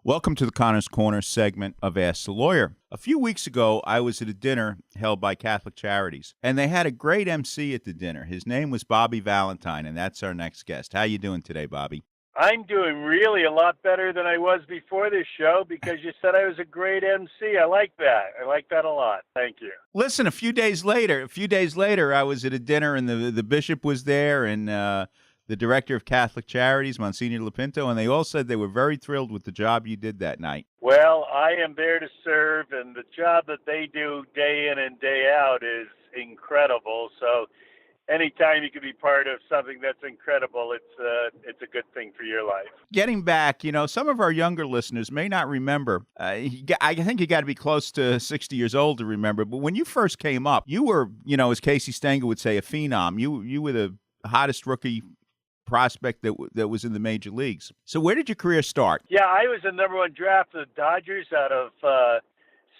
Welcome to the Connor's Corner segment of Ask the Lawyer. A few weeks ago, I was at a dinner held by Catholic Charities, and they had a great MC at the dinner. His name was Bobby Valentine, and that's our next guest. How you doing today, Bobby? I'm doing really a lot better than I was before this show because you said I was a great MC. I like that. I like that a lot. Thank you. Listen, a few days later, I was at a dinner, and the bishop was there, and the director of Catholic Charities, Monsignor Lapinto, and they all said they were very thrilled with the job you did that night. Well, I am there to serve, and the job that they do day in and day out is incredible. So anytime you can be part of something that's incredible, it's a good thing for your life. Getting back, some of our younger listeners may not remember. I think you got to be close to 60 years old to remember. But when you first came up, you were, as Casey Stengel would say, a phenom. You were the hottest rookie prospect that was in the major leagues. So where did your career start? Yeah, I was the number one draft of the Dodgers out of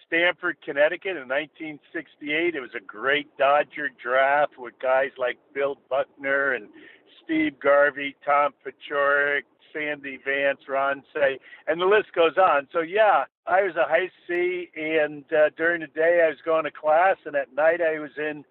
Stamford, Connecticut in 1968. It was a great Dodger draft with guys like Bill Buckner and Steve Garvey, Tom Paciorek, Sandy Vance, Ron Say, and the list goes on. So, yeah, I was a high C, and during the day I was going to class, and at night I was in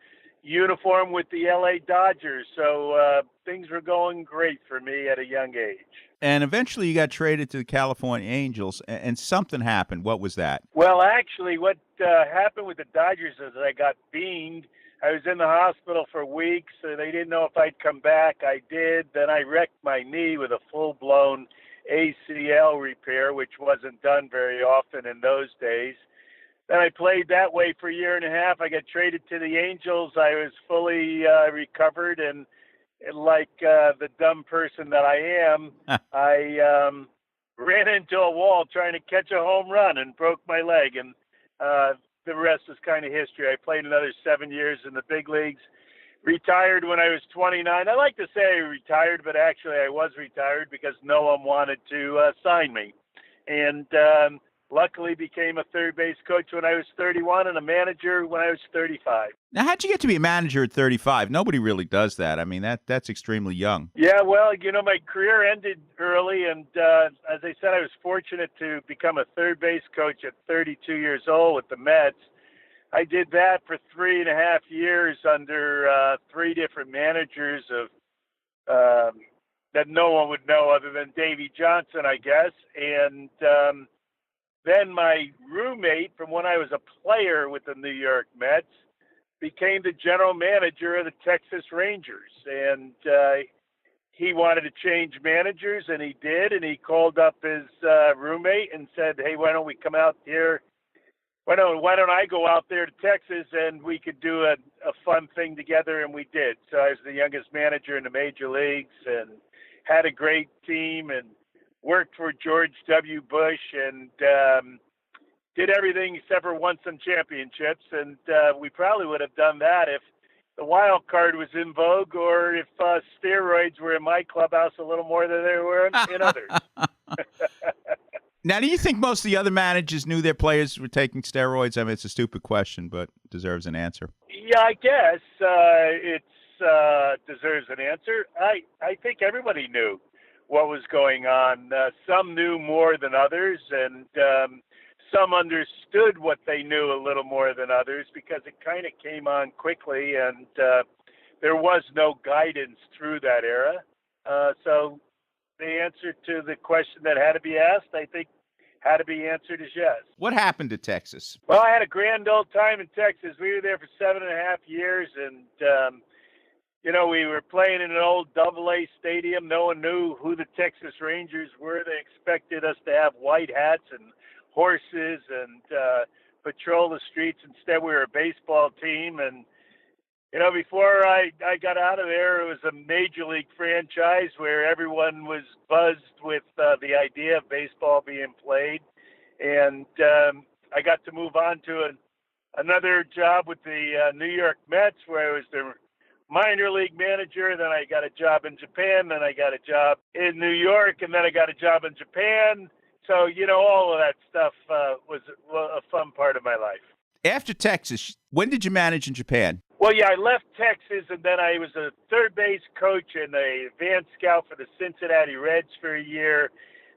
uniform with the LA Dodgers. So things were going great for me at a young age. And eventually you got traded to the California Angels, and something happened. What was that? Well, actually, what happened with the Dodgers is I got beamed. I was in the hospital for weeks. So they didn't know if I'd come back. I did. Then I wrecked my knee with a full-blown ACL repair, which wasn't done very often in those days. Then I played that way for a year and a half. I got traded to the Angels. I was fully recovered, and like the dumb person that I am, I ran into a wall trying to catch a home run and broke my leg, and the rest is kind of history. I played another 7 years in the big leagues, retired when I was 29. I like to say I retired, but actually I was retired because no one wanted to sign me. And luckily became a third base coach when I was 31 and a manager when I was 35. Now, how'd you get to be a manager at 35? Nobody really does that. I mean, that's extremely young. Yeah, well, my career ended early, and as I said, I was fortunate to become a third base coach at 32 years old with the Mets. I did that for 3.5 years under three different managers of that no one would know other than Davey Johnson, I guess, and then my roommate from when I was a player with the New York Mets became the general manager of the Texas Rangers. And he wanted to change managers, and he did. And he called up his roommate and said, hey, why don't we come out here? Why don't I go out there to Texas and we could do a fun thing together? And we did. So I was the youngest manager in the major leagues and had a great team and worked for George W. Bush and did everything except for won some championships. And we probably would have done that if the wild card was in vogue or if steroids were in my clubhouse a little more than they were in others. Now, do you think most of the other managers knew their players were taking steroids? I mean, it's a stupid question, but deserves an answer. Yeah, I guess it deserves an answer. I think everybody knew what was going on. Some knew more than others, and some understood what they knew a little more than others because it kind of came on quickly, and there was no guidance through that era. So the answer to the question that had to be asked, I think, had to be answered as yes. What happened to Texas? Well, I had a grand old time in Texas. We were there for 7.5 years, and we were playing in an old AA stadium. No one knew who the Texas Rangers were. They expected us to have white hats and horses and patrol the streets. Instead, we were a baseball team. And, before I got out of there, it was a major league franchise where everyone was buzzed with the idea of baseball being played. And I got to move on to another job with the New York Mets where I was the minor league manager. Then I got a job in Japan. Then I got a job in New York. And then I got a job in Japan. So, all of that stuff was a fun part of my life. After Texas, when did you manage in Japan? Well, yeah, I left Texas, and then I was a third base coach and a advanced scout for the Cincinnati Reds for a year.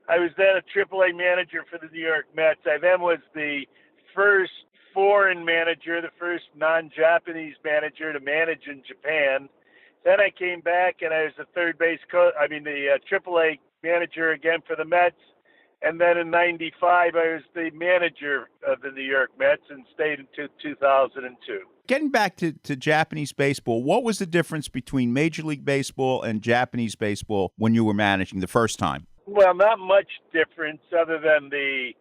I was then a AAA manager for the New York Mets. I then was the first foreign manager, the first non-Japanese manager to manage in Japan. Then I came back and I was the third base coach. I mean, the AAA manager again for the Mets. And then in '95, I was the manager of the New York Mets and stayed until 2002. Getting back to Japanese baseball, what was the difference between Major League Baseball and Japanese baseball when you were managing the first time? Well, not much difference other than the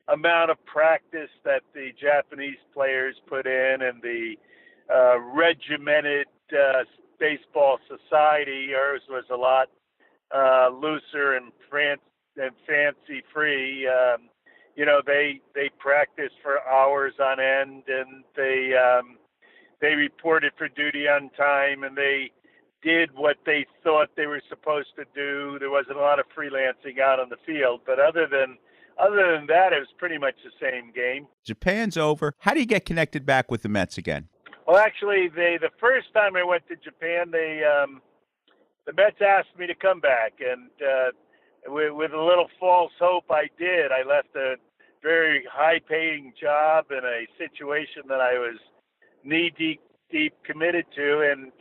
amount of practice that the Japanese players put in and the regimented baseball society. Ours was a lot looser and fancy free. They practiced for hours on end, and they reported for duty on time, and they did what they thought they were supposed to do. There wasn't a lot of freelancing out on the field, but other than that, it was pretty much the same game. Japan's over. How do you get connected back with the Mets again? Well, actually, the first time I went to Japan, the Mets asked me to come back, and with a little false hope, I did. I left a very high-paying job in a situation that I was knee-deep committed to, and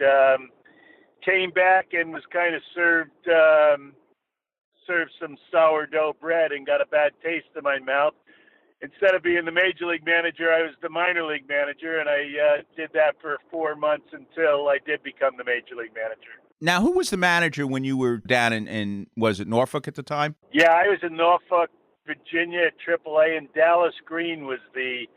came back and was kind of served some sourdough bread and got a bad taste in my mouth. Instead of being the major league manager, I was the minor league manager, and I did that for 4 months until I did become the major league manager. Now, who was the manager when you were down in was it Norfolk at the time? Yeah, I was in Norfolk, Virginia at AAA, and Dallas Green was the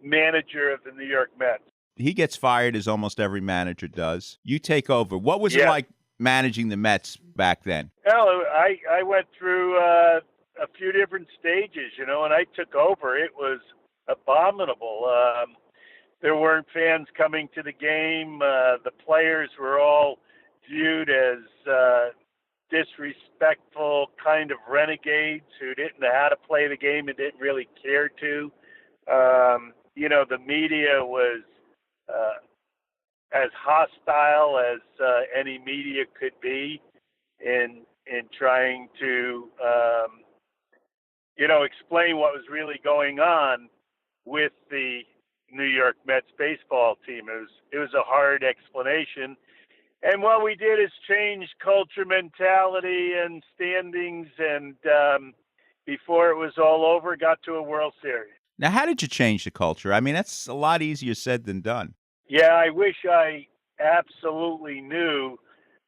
manager of the New York Mets. He gets fired, as almost every manager does. You take over. What was it like managing the Mets back then? Well, I went through a few different stages, and I took over. It was abominable. There weren't fans coming to the game. The players were all viewed as disrespectful kind of renegades who didn't know how to play the game and didn't really care to. The media was as hostile as any media could be in trying to explain what was really going on with the New York Mets baseball team. It was a hard explanation. And what we did is change culture, mentality, and standings, and before it was all over, got to a World Series. Now, how did you change the culture? I mean, that's a lot easier said than done. Yeah, I wish I absolutely knew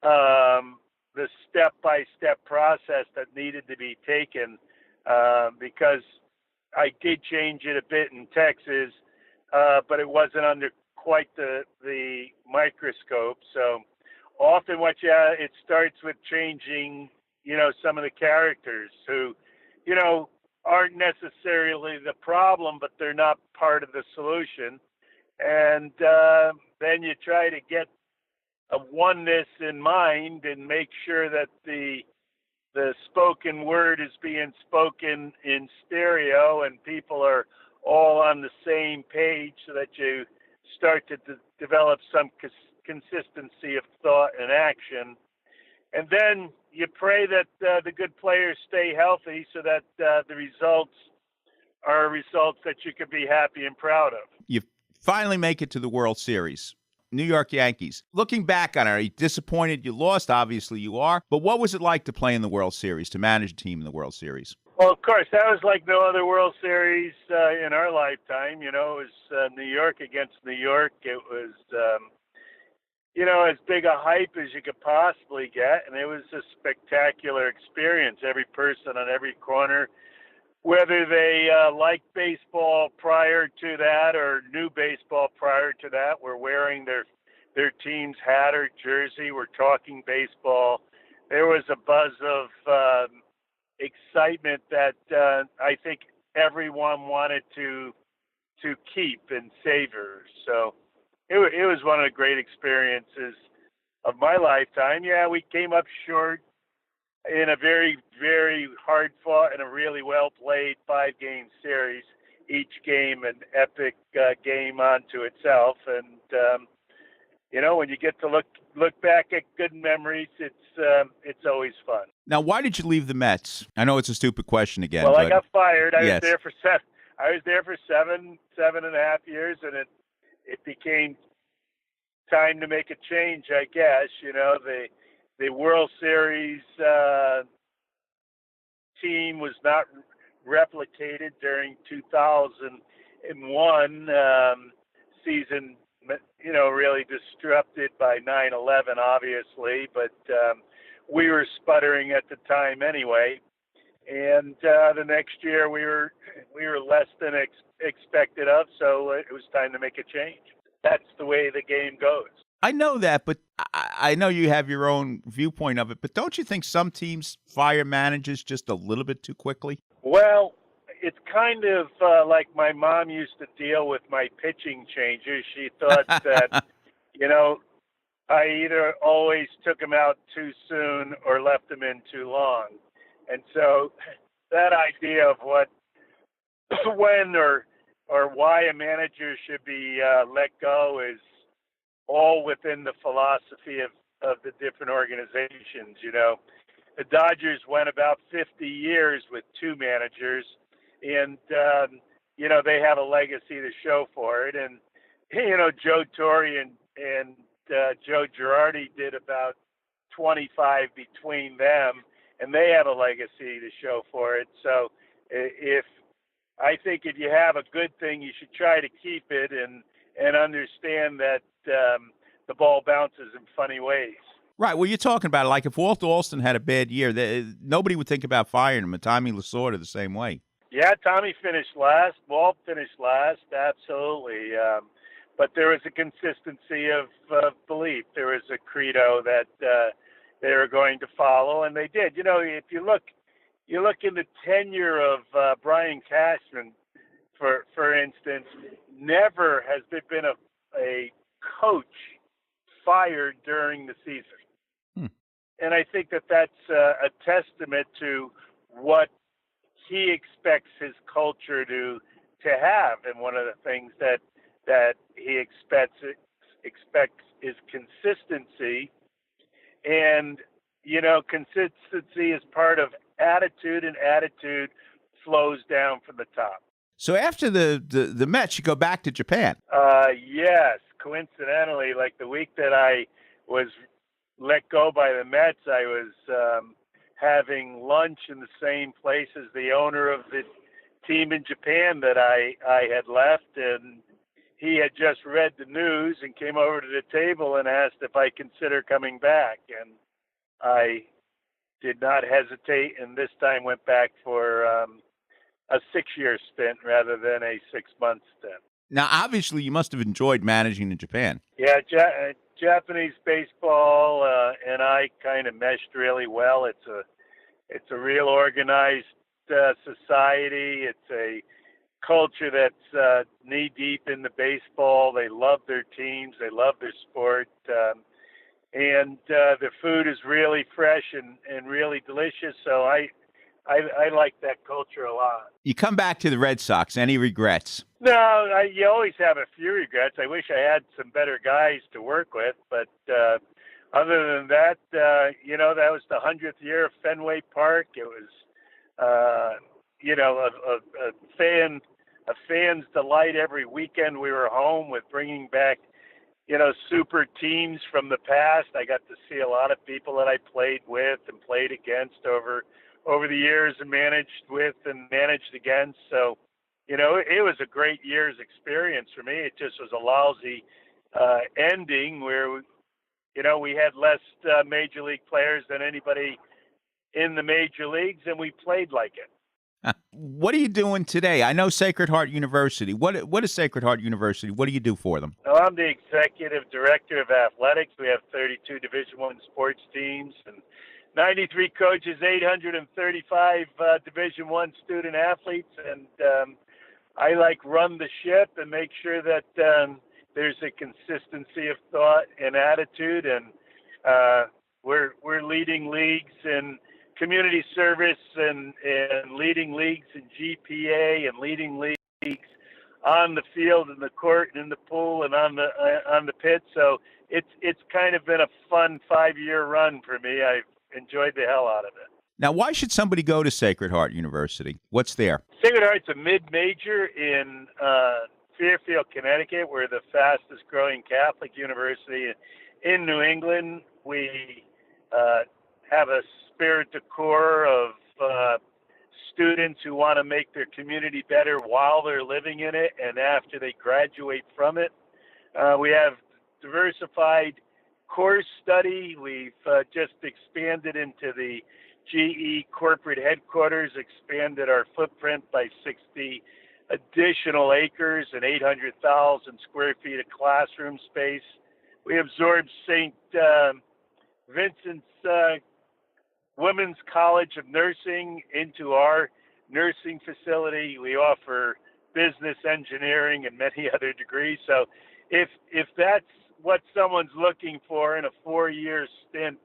the step-by-step process that needed to be taken, because I did change it a bit in Texas, but it wasn't under quite the microscope. So often it starts with changing, some of the characters who, aren't necessarily the problem, but they're not part of the solution. And then you try to get a oneness in mind and make sure that the spoken word is being spoken in stereo and people are all on the same page, so that you start to develop some consistency of thought and action. And then you pray that the good players stay healthy so that the results are results that you can be happy and proud of. You finally make it to the World Series. New York Yankees. Looking back on it, are you disappointed you lost? Obviously you are. But what was it like to play in the World Series, to manage a team in the World Series? Well, of course, that was like no other World Series in our lifetime. It was New York against New York. It was, as big a hype as you could possibly get. And it was a spectacular experience. Every person on every corner, whether they liked baseball prior to that or knew baseball prior to that, were wearing their team's hat or jersey, were talking baseball. There was a buzz of excitement that I think everyone wanted to keep and savor. So it was one of the great experiences of my lifetime. Yeah, we came up short in a very, very hard fought and a really well played 5-game series. Each game an epic game unto itself, and when you get to look back at good memories, it's always fun. Now, why did you leave the Mets? I know it's a stupid question again. Well, I but got fired. I was yes. there for seven and a half years, and it became time to make a change, I guess. The World Series team was not replicated during 2001 season, really disrupted by 9/11, obviously, but we were sputtering at the time anyway. And the next year we were less than expected of, so it was time to make a change. That's the way the game goes. I know that, but I know you have your own viewpoint of it, but don't you think some teams fire managers just a little bit too quickly? Well, it's kind of like my mom used to deal with my pitching changes. She thought that, I either always took them out too soon or left them in too long. And so that idea of when or why a manager should be let go is all within the philosophy of the different organizations. The Dodgers went about 50 years with two managers, and they have a legacy to show for it. And Joe Torre and Joe Girardi did about 25 between them, and they have a legacy to show for it. So I think if you have a good thing, you should try to keep it and understand that the ball bounces in funny ways. Right. Well, you're talking about it. Like if Walter Alston had a bad year, nobody would think about firing him. And Tommy Lasorda the same way. Yeah, Tommy finished last. Walt finished last. Absolutely. But there was a consistency of belief. There was a credo that they were going to follow, and they did. If you look in the tenure of Brian Cashman, for instance, never has there been a coach fired during the season. And I think that that's a testament to what he expects his culture to have. And one of the things that he expects is consistency. And, consistency is part of attitude, and attitude flows down from the top. So after the Mets, you go back to Japan. Yes. Coincidentally, like the week that I was let go by the Mets, I was having lunch in the same place as the owner of the team in Japan that I had left, and he had just read the news and came over to the table and asked if I consider coming back, and I did not hesitate, and this time went back for a 6-year stint rather than a 6-month stint. Now, obviously, you must have enjoyed managing in Japan. Yeah, Japanese baseball and I kind of meshed really well. It's a real organized society. It's a culture that's knee deep in the baseball. They love their teams. They love their sport. And the food is really fresh and really delicious. So I like that culture a lot. You come back to the Red Sox. Any regrets? No, you always have a few regrets. I wish I had some better guys to work with, but other than that, that was the 100th year of Fenway Park. It was, a fan's delight every weekend. We were home with bringing back, super teams from the past. I got to see a lot of people that I played with and played against over the years and managed with and managed against. So, it was a great year's experience for me. It just was a lousy ending where, we had less major league players than anybody in the major leagues, and we played like it. What are you doing today? I know Sacred Heart University. What is Sacred Heart University? What do you do for them? Well, I'm the executive director of athletics. We have 32 Division I sports teams and 93 coaches, 835 Division I student athletes, and I run the ship and make sure that there's a consistency of thought and attitude, and we're leading leagues in community service and leading leagues in GPA and leading leagues on the field, in the court, and in the pool, and on the pit. So it's kind of been a fun 5-year run for me. I've enjoyed the hell out of it. Now, why should somebody go to Sacred Heart University? What's there? Sacred Heart's a mid-major in Fairfield, Connecticut. We're the fastest growing Catholic university in New England. We have a spirit de corps of students who want to make their community better while they're living in it and after they graduate from it. We have diversified course study. We've just expanded into the GE corporate headquarters, expanded our footprint by 60 additional acres and 800,000 square feet of classroom space. We absorbed St. Vincent's Women's College of Nursing into our nursing facility. We offer business, engineering, and many other degrees. So if that's what someone's looking for in a 4-year stint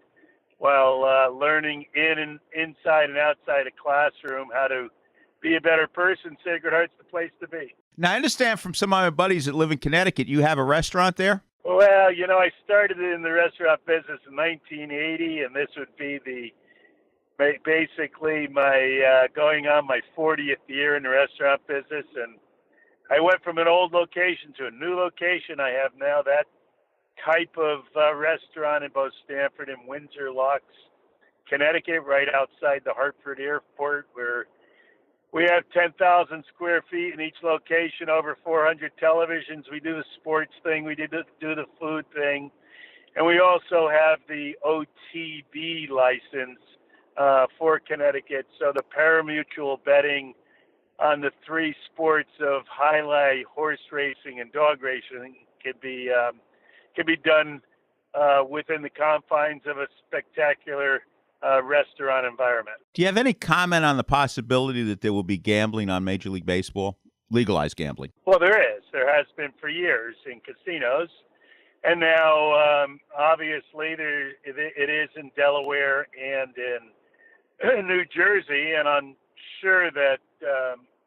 while learning inside and outside a classroom how to be a better person, Sacred Heart's the place to be. Now, I understand from some of my buddies that live in Connecticut, you have a restaurant there? Well, I started in the restaurant business in 1980, and this would be basically my going on my 40th year in the restaurant business. And I went from an old location to a new location. I have now that type of restaurant in both Stamford and Windsor Locks, Connecticut, right outside the Hartford Airport, where we have 10,000 square feet in each location, over 400 televisions. We do the sports thing. We do the food thing. And we also have the OTB license for Connecticut. So the pari-mutuel betting on the 3 sports of highlight, horse racing, and dog racing can be done within the confines of a spectacular restaurant environment. Do you have any comment on the possibility that there will be gambling on Major League Baseball, legalized gambling? Well, there is. There has been for years in casinos. And now, obviously, it is in Delaware and in New Jersey. And I'm sure that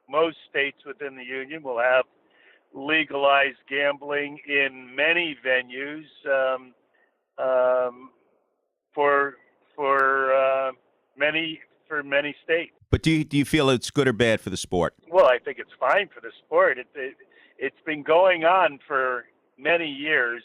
most states within the union will have legalized gambling in many venues for many states. But do you feel it's good or bad for the sport? Well, I think it's fine for the sport. It's been going on for many years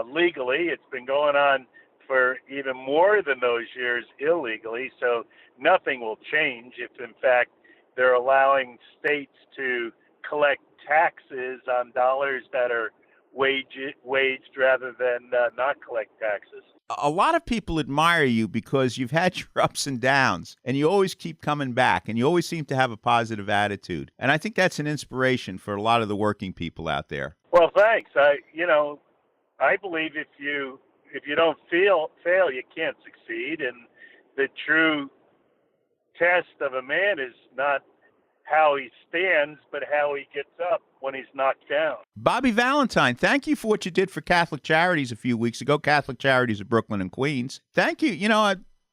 legally. It's been going on for even more than those years illegally. So nothing will change if, in fact, they're allowing states to collect taxes on dollars that are waged rather than not collect taxes. A lot of people admire you because you've had your ups and downs, and you always keep coming back, and you always seem to have a positive attitude. And I think that's an inspiration for a lot of the working people out there. Well, thanks. I believe if you don't fail, you can't succeed. And the true test of a man is not how he stands, but how he gets up when he's knocked down. Bobby Valentine, thank you for what you did for Catholic Charities a few weeks ago. Catholic Charities of Brooklyn and Queens. Thank you.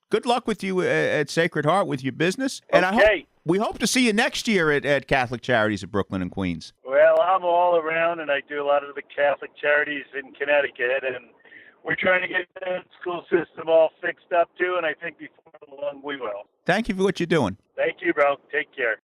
Good luck with you at Sacred Heart with your business. And okay. We hope to see you next year at Catholic Charities of Brooklyn and Queens. Well, I'm all around, and I do a lot of the Catholic charities in Connecticut, and we're trying to get the school system all fixed up, too, and I think before long we will. Thank you for what you're doing. Thank you, bro. Take care.